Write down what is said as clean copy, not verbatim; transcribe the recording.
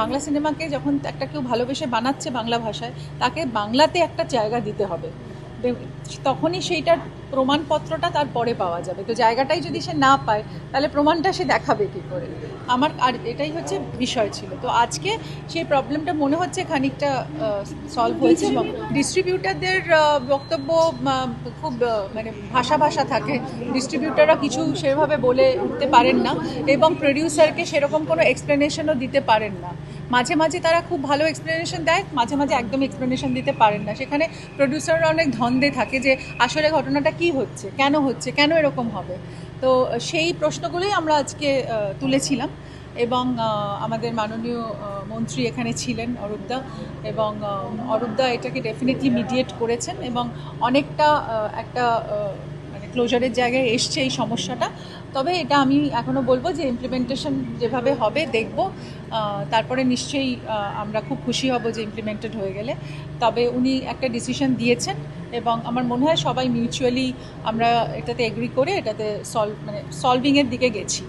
বাংলা সিনেমাকে যখন একটা কেউ ভালোবেসে বানাচ্ছে বাংলা ভাষায়, তাকে বাংলাতে একটা জায়গা দিতে হবে। তখনই সেইটার প্রমাণপত্রটা তার পরে পাওয়া যাবে। তো জায়গাটাই যদি সে না পায়, তাহলে প্রমাণটা সে দেখাবে কী করে? আমার আর এটাই হচ্ছে বিষয় ছিল। তো আজকে সেই প্রবলেমটা মনে হচ্ছে খানিকটা সলভ হয়েছে। এবং ডিস্ট্রিবিউটারদের বক্তব্য খুব মানে ভাষা ভাষা থাকে। ডিস্ট্রিবিউটাররা কিছু সেভাবে বলে উঠতে পারেন না, এবং প্রডিউসারকে সেরকম কোনো এক্সপ্লেনেশনও দিতে পারেন না। মাঝে মাঝে তারা খুব ভালো এক্সপ্লেনেশন দেয়, মাঝে মাঝে একদম এক্সপ্লেনেশন দিতে পারেন না। সেখানে প্রডিউসাররা অনেক ধন্দে থাকে যে আসলে ঘটনাটা কি হচ্ছে, কেন এরকম হবে। তো সেই প্রশ্নগুলোই আমরা আজকে তুলেছিলাম, এবং আমাদের মাননীয় মন্ত্রী এখানে ছিলেন, অরূপদা, এবং অরূপদা এটাকে ডেফিনেটলি মিডিয়েট করেছেন, এবং অনেকটা একটা মানে ক্লোজারের জায়গায় এসছে এই সমস্যাটা। তবে এটা আমি এখনও বলবো যে ইমপ্লিমেন্টেশন যেভাবে হবে দেখব, তারপরে নিশ্চয়ই আমরা খুব খুশি হব যে ইমপ্লিমেন্টেড হয়ে গেলে। তবে উনি একটা ডিসিশন দিয়েছেন, এবং আমার মনে হয় সবাই মিউচুয়ালি আমরা এটাতে এগ্রি করে এটাতে সলভিংয়ের দিকে গেছি।